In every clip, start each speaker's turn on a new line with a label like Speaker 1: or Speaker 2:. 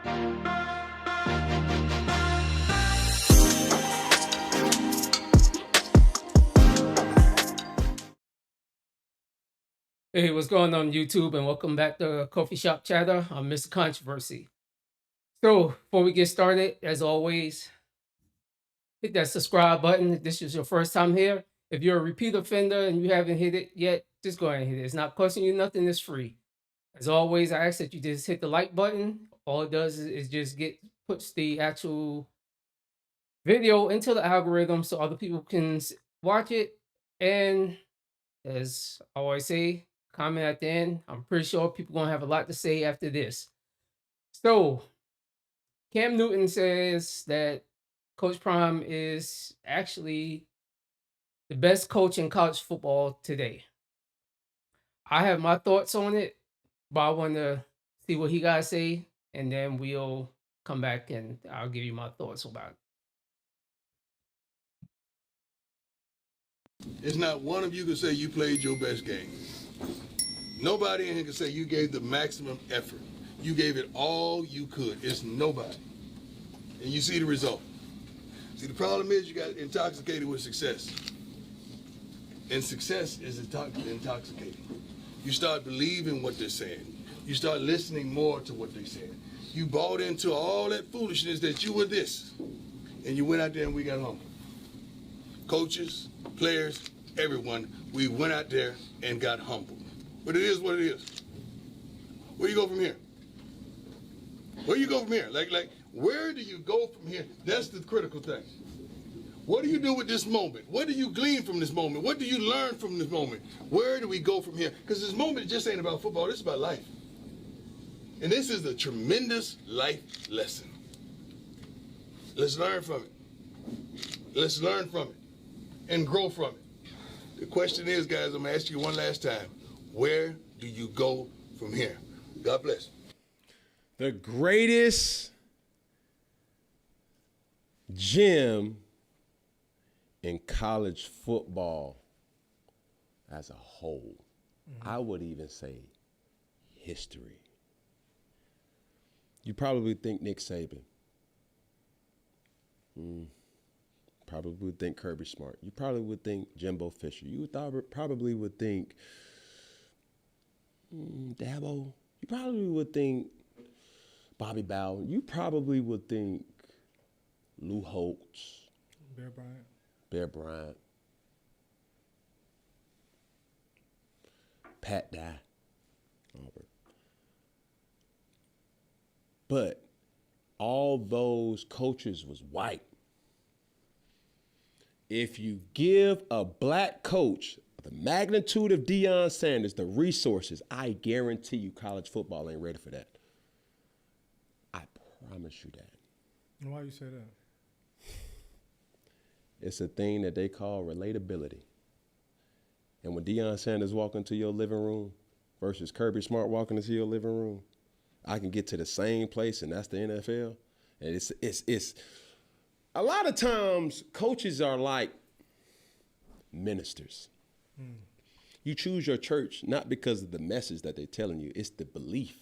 Speaker 1: Hey, what's going on YouTube? And welcome back to Coffee Shop Chatter. I'm Mr. Controversy. So, before we get started, as always, hit that subscribe button if this is your first time here. If you're a repeat offender and you haven't hit it yet, just go ahead and hit it. It's not costing you nothing, it's free. As always, I ask that you just hit the like button. All it does is just puts the actual video into the algorithm so other people can watch it. And as I always say, comment at the end. I'm pretty sure people gonna have a lot to say after this. So Cam Newton says that Coach Prime is actually the best coach in college football today. I have my thoughts on it, but I want to see what he got to say, and then we'll come back and I'll give you my thoughts about it.
Speaker 2: It's not one of you can say you played your best game. Nobody in here can say you gave the maximum effort. You gave it all you could. It's nobody. And you see the result. See, the problem is you got intoxicated with success. And success is intoxicating. You start believing what they're saying. You start listening more to what they're saying. You bought into all that foolishness that you were this. And you went out there and we got humbled. Coaches, players, everyone, we went out there and got humbled. But it is what it is. Where you go from here? Where you go from here? Like, where do you go from here? That's the critical thing. What do you do with this moment? What do you glean from this moment? What do you learn from this moment? Where do we go from here? Because this moment just ain't about football, this is about life. And this is a tremendous life lesson. Let's learn from it. Let's learn from it and grow from it. The question is, guys, I'm gonna ask you one last time. Where do you go from here? God bless.
Speaker 3: The greatest gym in college football as a whole. I would even say history. You probably think Nick Saban. Probably would think Kirby Smart. You probably would think Jimbo Fisher. You probably would think Dabo. You probably would think Bobby Bowden. You probably would think Lou Holtz. Bear Bryant. Pat Dye. Auburn. But all those coaches was white. If you give a black coach the magnitude of Deion Sanders, the resources, I guarantee you college football ain't ready for that. I promise you that.
Speaker 4: Why you say that?
Speaker 3: It's a thing that they call relatability. And when Deion Sanders walk into your living room versus Kirby Smart walking into your living room, I can get to the same place, and that's the NFL. And it's a lot of times coaches are like ministers. You choose your church not because of the message that they're telling you, it's the belief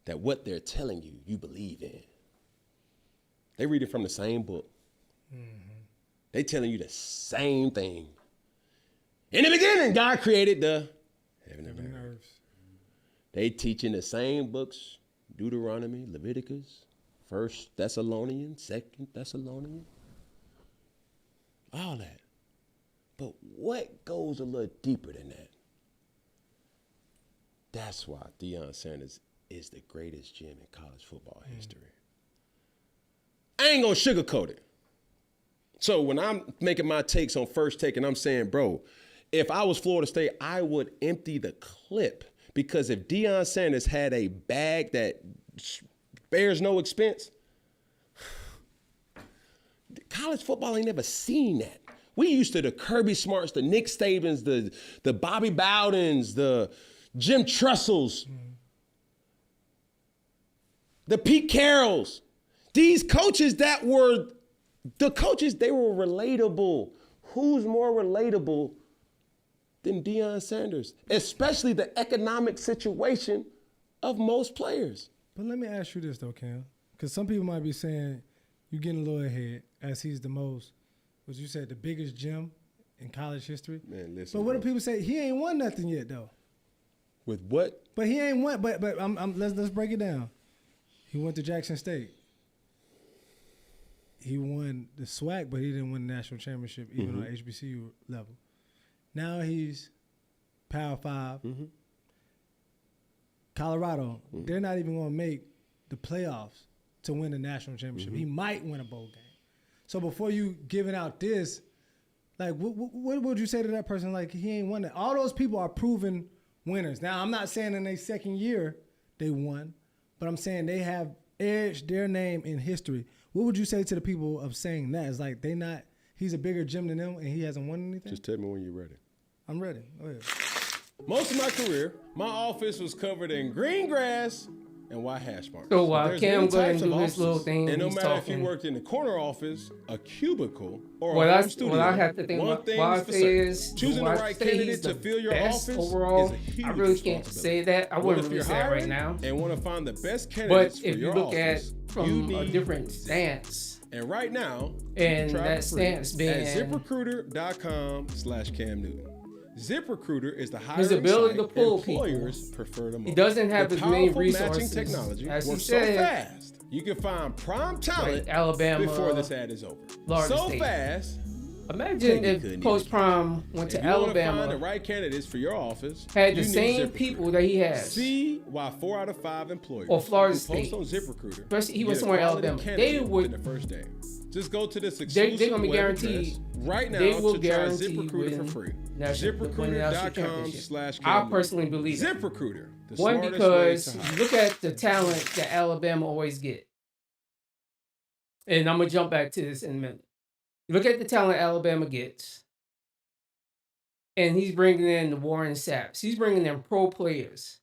Speaker 3: that what they're telling you, you believe in. They read it from the same book. They telling you the same thing. In the beginning, God created the heaven and earth. They teaching the same books, Deuteronomy, Leviticus, 1 Thessalonians, 2 Thessalonians, all that. But what goes a little deeper than that? That's why Deion Sanders is the greatest gym in college football history. I ain't gonna sugarcoat it. So when I'm making my takes on First Take and I'm saying, bro, if I was Florida State, I would empty the clip, because if Deion Sanders had a bag that spares no expense, college football ain't never seen that. We used to the Kirby Smarts, the Nick Sabans, the Bobby Bowdens, the Jim Trussels, the Pete Carrolls. These coaches that were the coaches, they were relatable. Who's more relatable than Deion Sanders? Especially the economic situation of most players.
Speaker 4: But let me ask you this though, Cam, because some people might be saying you're getting a little ahead as he's the most, what you said, the biggest gem in college history.
Speaker 3: Man, listen.
Speaker 4: But what do
Speaker 3: bro.
Speaker 4: people say? He ain't won nothing yet though.
Speaker 3: With what?
Speaker 4: But he ain't won. But let's break it down. He went to Jackson State. He won the SWAC, but he didn't win the national championship even on HBCU level. Now he's Power 5. Colorado, they're not even going to make the playoffs to win the national championship. He might win a bowl game. So before you giving out this, like, what would you say to that person? Like, he ain't won that. All those people are proven winners. Now, I'm not saying in their second year they won, but I'm saying they have edged their name in history. What would you say to the people of saying that? It's like he's a bigger gym than them and he hasn't won anything?
Speaker 3: Just tell me when you're ready.
Speaker 4: I'm ready. Go ahead.
Speaker 3: Most of my career, my office was covered in green grass and white hash marks.
Speaker 1: So while
Speaker 3: There's
Speaker 1: Cam
Speaker 3: many
Speaker 1: go ahead
Speaker 3: types
Speaker 1: and
Speaker 3: of
Speaker 1: do his little
Speaker 3: offices,
Speaker 1: thing,
Speaker 3: and no
Speaker 1: he's
Speaker 3: matter if
Speaker 1: talking.
Speaker 3: you worked in the corner office, a cubicle, or
Speaker 1: What
Speaker 3: a
Speaker 1: I
Speaker 3: home studio,
Speaker 1: what I have to think
Speaker 3: one
Speaker 1: about
Speaker 3: thing
Speaker 1: why I
Speaker 3: is for
Speaker 1: say
Speaker 3: certain.
Speaker 1: is
Speaker 3: Choosing the
Speaker 1: why I
Speaker 3: right
Speaker 1: say
Speaker 3: candidate
Speaker 1: he's
Speaker 3: to
Speaker 1: the
Speaker 3: fill your
Speaker 1: best
Speaker 3: office
Speaker 1: overall.
Speaker 3: is a huge
Speaker 1: I really can't
Speaker 3: responsibility.
Speaker 1: say that. I
Speaker 3: But
Speaker 1: wouldn't
Speaker 3: if
Speaker 1: really
Speaker 3: you're
Speaker 1: say that right
Speaker 3: hiring
Speaker 1: now.
Speaker 3: and want to find the best
Speaker 1: But
Speaker 3: candidates for
Speaker 1: if you
Speaker 3: your
Speaker 1: look at
Speaker 3: office, you
Speaker 1: from a
Speaker 3: need
Speaker 1: different stance,
Speaker 3: and right now,
Speaker 1: and
Speaker 3: try
Speaker 1: that
Speaker 3: it for free
Speaker 1: stance being
Speaker 3: at ZipRecruiter.com/Cam Newton. ZipRecruiter is the hiring
Speaker 1: his ability
Speaker 3: site
Speaker 1: to pull
Speaker 3: employers
Speaker 1: people.
Speaker 3: prefer the most.
Speaker 1: He doesn't have
Speaker 3: the
Speaker 1: as many
Speaker 3: powerful matching
Speaker 1: resources
Speaker 3: technology
Speaker 1: as he
Speaker 3: works
Speaker 1: said.
Speaker 3: so fast. You can find prime talent
Speaker 1: Like Alabama,
Speaker 3: before this ad is over.
Speaker 1: Florida
Speaker 3: So
Speaker 1: State.
Speaker 3: fast.
Speaker 1: Imagine
Speaker 3: you
Speaker 1: if
Speaker 3: couldn't
Speaker 1: Coach
Speaker 3: even
Speaker 1: Prime went
Speaker 3: If
Speaker 1: to
Speaker 3: you want to find the
Speaker 1: Alabama,
Speaker 3: right candidates for your office,
Speaker 1: had the
Speaker 3: you need
Speaker 1: same
Speaker 3: ZipRecruiter.
Speaker 1: people that he has.
Speaker 3: See why 4 out of 5 employers
Speaker 1: Or Florida
Speaker 3: who post
Speaker 1: State.
Speaker 3: on ZipRecruiter
Speaker 1: Especially he
Speaker 3: get
Speaker 1: went
Speaker 3: a
Speaker 1: somewhere in
Speaker 3: quality
Speaker 1: Alabama.
Speaker 3: candidate
Speaker 1: They would-
Speaker 3: within the first day. Just go to this
Speaker 1: they're
Speaker 3: exclusive
Speaker 1: gonna be
Speaker 3: web
Speaker 1: guaranteed.
Speaker 3: address right now
Speaker 1: They will
Speaker 3: to try
Speaker 1: guarantee
Speaker 3: ZipRecruiter for
Speaker 1: win
Speaker 3: free.
Speaker 1: national championship.
Speaker 3: ZipRecruiter.com/Cam
Speaker 1: I personally
Speaker 3: Newton.
Speaker 1: believe that.
Speaker 3: ZipRecruiter, the
Speaker 1: One,
Speaker 3: smartest
Speaker 1: because
Speaker 3: way to
Speaker 1: you
Speaker 3: hire.
Speaker 1: look at the talent that Alabama always get. And I'm gonna jump back to this in a minute. You look at the talent Alabama gets, and he's bringing in the Warren Sapps. He's bringing in pro players.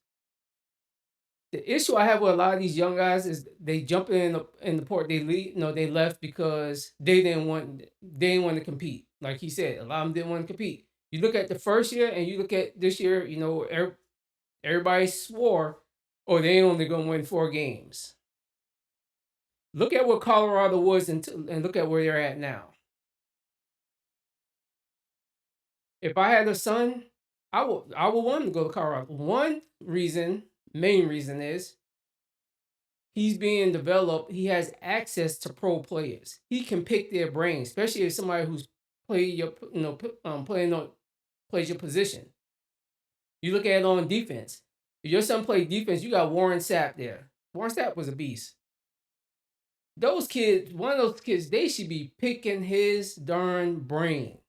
Speaker 1: The issue I have with a lot of these young guys is they jump in the port. They leave, they left because they didn't want to compete. Like he said, a lot of them didn't want to compete. You look at the first year and you look at this year. Everybody swore, oh, they only gonna win 4 games. Look at what Colorado was and look at where they're at now. If I had a son, I would want him to go to Colorado. Main reason is he's being developed. He has access to pro players. He can pick their brains, especially if somebody who's plays your position. You look at it on defense. If your son played defense, you got Warren Sapp there. Warren Sapp was a beast. Those kids, one of those kids, they should be picking his darn brain.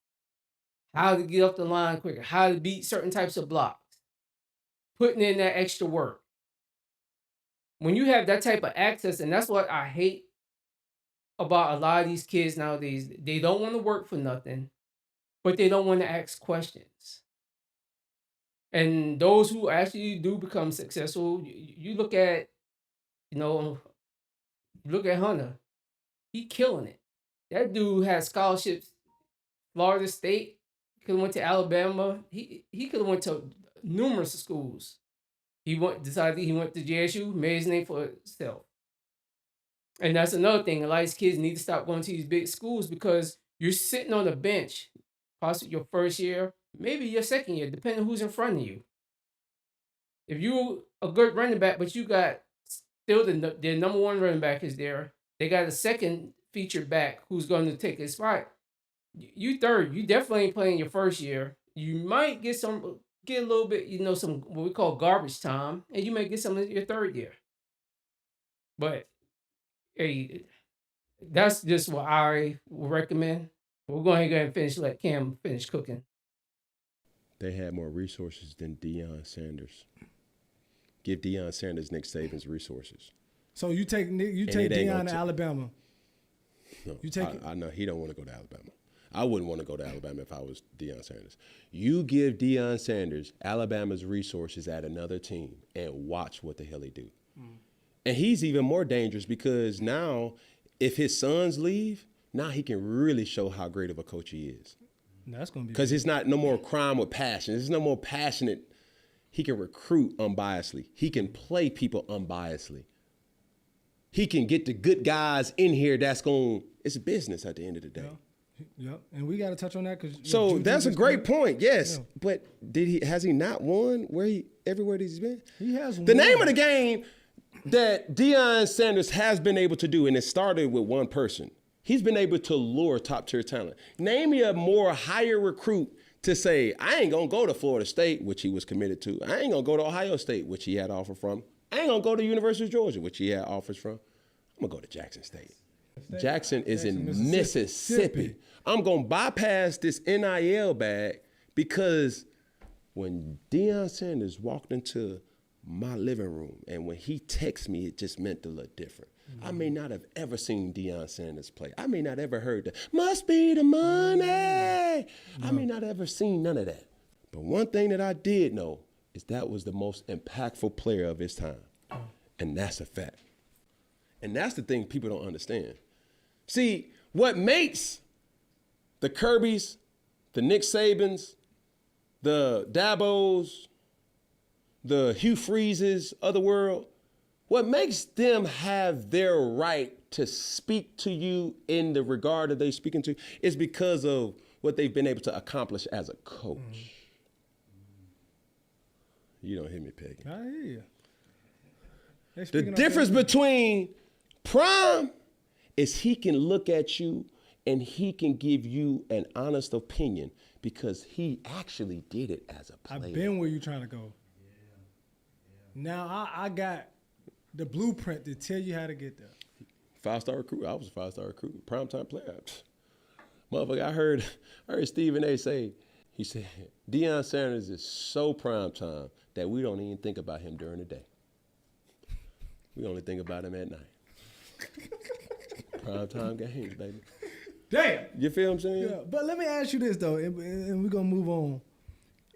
Speaker 1: How to get up the line quicker, how to beat certain types of blocks, putting in that extra work. When you have that type of access, and that's what I hate about a lot of these kids nowadays, they don't want to work for nothing, but they don't want to ask questions. And those who actually do become successful, you look at, Hunter. He killing it. That dude has scholarships. Florida State, could have went to Alabama. He could have went to numerous schools. Decided he went to JSU, made his name for himself. And that's another thing. A lot of these kids need to stop going to these big schools because you're sitting on the bench, possibly your first year, maybe your second year, depending on who's in front of you. If you're a good running back, but you got still their number one running back is there, they got a second featured back who's going to take his spot. You third, you definitely ain't playing your first year. You might get a little bit, some what we call garbage time, and you may get some in your third year. But hey, that's just what I would recommend. We're going to go ahead and finish. Let Cam finish cooking.
Speaker 3: They had more resources than Deion Sanders. Give Deion Sanders Nick Saban's resources.
Speaker 4: So you take Deion to Alabama.
Speaker 3: No, I know he don't want to go to Alabama. I wouldn't want to go to Alabama if I was Deion Sanders. You give Deion Sanders Alabama's resources at another team and watch what the hell he do. And he's even more dangerous because now if his sons leave, now he can really show how great of a coach he is.
Speaker 4: That's going to be
Speaker 3: because it's not no more crime with passion. There's no more passionate. He can recruit unbiasedly. He can play people unbiasedly. he can get the good guys in here. It's a business at the end of the day.
Speaker 4: Yep, and we got to touch on that because.
Speaker 3: So that's a great point. Yes, but has he not won everywhere that he's been?
Speaker 4: He has.
Speaker 3: The name of the game that Deion Sanders has been able to do, and it started with one person. He's been able to lure top tier talent. Name me a more higher recruit to say, I ain't gonna go to Florida State, which he was committed to. I ain't gonna go to Ohio State, which he had offer from. I ain't gonna go to University of Georgia, which he had offers from. I'm gonna go to Jackson State. Jackson is in Mississippi. I'm going to bypass this NIL bag because when Deion Sanders walked into my living room and when he texted me, it just meant a little different. I may not have ever seen Deion Sanders play. I may not ever heard the, must be the money. I may not ever seen none of that. But one thing that I did know is that was the most impactful player of his time. And that's a fact. And that's the thing people don't understand. See, what makes the Kirbys, the Nick Sabans, the Dabos, the Hugh Freezes of the world, what makes them have their right to speak to you in the regard that they're speaking to is because of what they've been able to accomplish as a coach. You don't hear me, Peggy.
Speaker 4: I hear you.
Speaker 3: The difference between Prime is he can look at you and he can give you an honest opinion because he actually did it as a player.
Speaker 4: I've been where you're trying to go. Now I got the blueprint to tell you how to get there.
Speaker 3: 5-star recruit. I was a 5-star recruit. Primetime player. Motherfucker, I heard Stephen A. say, he said, Deion Sanders is so primetime that we don't even think about him during the day. We only think about him at night. Primetime games, baby.
Speaker 4: Damn.
Speaker 3: You feel what I'm saying?
Speaker 4: Yeah, but let me ask you this, though, and we're going to move on.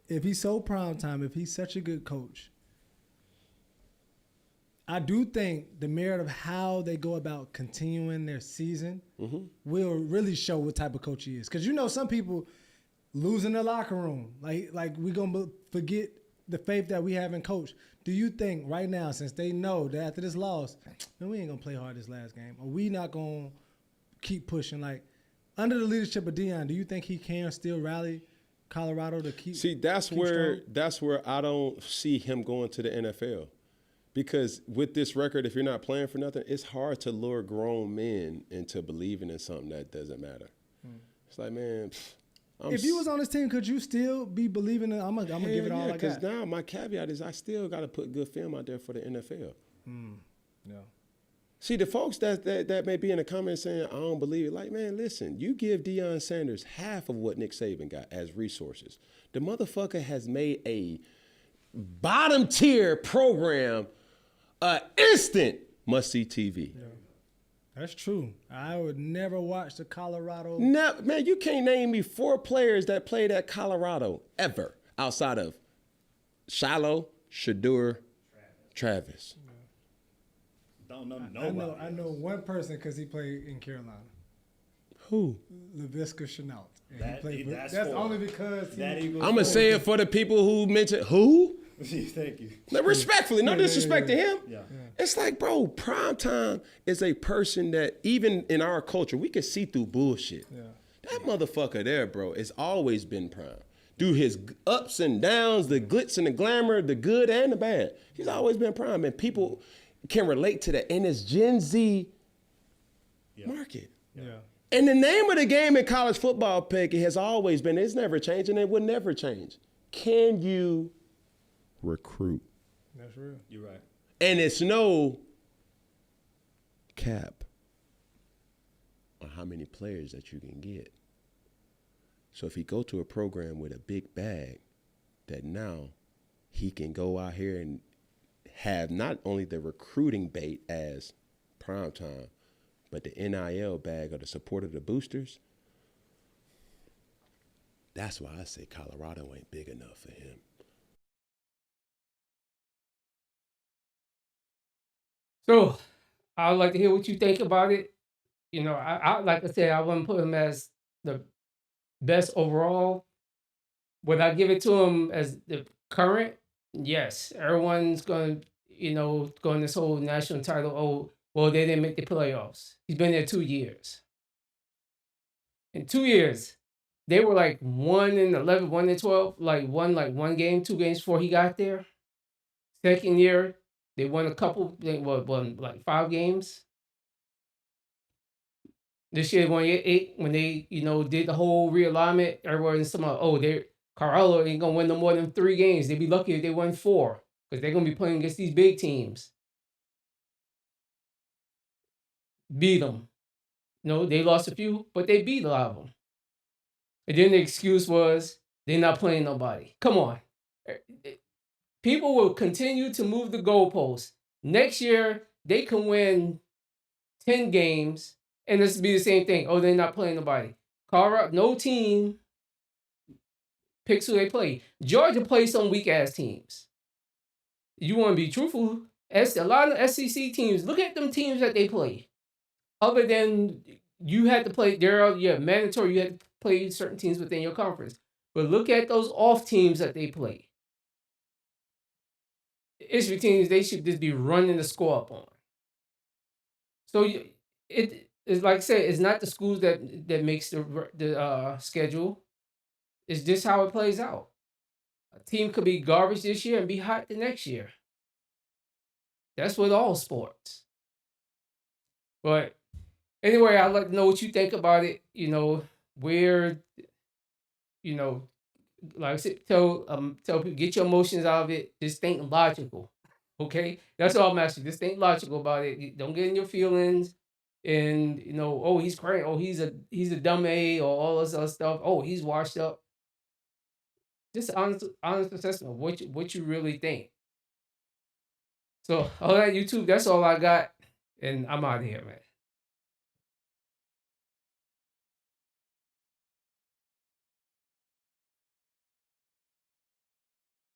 Speaker 4: If he's so primetime, if he's such a good coach, I do think the merit of how they go about continuing their season will really show what type of coach he is. Because you know some people lose in the locker room. Like we're going to forget the faith that we have in coach. Do you think right now, since they know that after this loss, man, we ain't going to play hard this last game, or we not going to keep pushing? Like, under the leadership of Deion, do you think he can still rally Colorado to keep?
Speaker 3: See, that's where I don't see him going to the NFL. Because with this record, if you're not playing for nothing, it's hard to lure grown men into believing in something that doesn't matter. It's like, man,
Speaker 4: if you was on this team, could you still be believing in, I'm gonna give it all I got?
Speaker 3: Because now my caveat is I still got to put good film out there for the NFL.
Speaker 4: Yeah.
Speaker 3: See, the folks that may be in the comments saying, I don't believe it, like, man, listen, you give Deion Sanders half of what Nick Saban got as resources. The motherfucker has made a bottom tier program instant must-see TV.
Speaker 4: Yeah. That's true. I would never watch the Colorado.
Speaker 3: No, man, you can't name me 4 players that played at Colorado ever outside of Shiloh, Shadur, Travis.
Speaker 5: Don't know nobody.
Speaker 4: I know one person because he played in Carolina.
Speaker 3: Who?
Speaker 4: Laviska Chenault.
Speaker 5: That's
Speaker 4: only because
Speaker 3: I'm going to say it for the people who mentioned, who?
Speaker 5: Thank you.
Speaker 3: No, respectfully, no disrespect to him.
Speaker 5: Yeah.
Speaker 3: It's like, bro, primetime is a person that even in our culture, we can see through bullshit.
Speaker 4: Yeah.
Speaker 3: That motherfucker there, bro, has always been prime. Through his ups and downs, the glitz and the glamour, the good and the bad. He's always been prime, and people can relate to that in this Gen Z market.
Speaker 4: Yeah.
Speaker 3: And the name of the game in college football, Peggy, has always been, it's never changed, and it will never change. Can you recruit?
Speaker 4: That's real.
Speaker 5: You're right.
Speaker 3: And it's no cap on how many players that you can get. So if he go to a program with a big bag, that now he can go out here and have not only the recruiting bait as primetime, but the NIL bag or the support of the boosters. That's why I say Colorado ain't big enough for him.
Speaker 1: So I would like to hear what you think about it. You know, I like I said, I wouldn't put him as the best overall. Would I give it to him as the current? Yes. Everyone's going to, go in this whole national title. Oh, Well, they didn't make the playoffs. He's been there 2 years. In 2 years, they were like 1-11, 1-12, like won like one game, 2 games before he got there. Second year, they won a couple, they won like 5 games. This year, won eight when they, did the whole realignment. Everyone's talking about, oh, Carvalho ain't gonna win no more than 3 games. They'd be lucky if they won 4 because they're gonna be playing against these big teams. Beat them. No, they lost a few, but they beat a lot of them. And then the excuse was they're not playing nobody. Come on. People will continue to move the goalposts. Next year, they can win 10 games, and this will be the same thing. Oh, they're not playing nobody. Colorado, no team picks who they play. Georgia plays some weak ass teams. You want to be truthful? As a lot of SEC teams, look at them teams that they play. Other than you had to play, mandatory. You had to play certain teams within your conference. But look at those off teams that they play. Issue teams they should just be running the score up on. So it's like I said, it's not the schools that makes the schedule. It's just how it plays out. A team could be garbage this year and be hot the next year. That's with all sports. But anyway, I'd like to know what you think about it. Where, you know, like I said, tell people get your emotions out of it. Just think logical. Okay, that's all I'm asking. Just think logical about it. Don't get in your feelings. And oh, he's crying. Oh, he's a dumb A or all this other stuff. Oh, he's washed up. Just honest assessment of what you really think. So all that YouTube, that's all I got, and I'm out of here, man.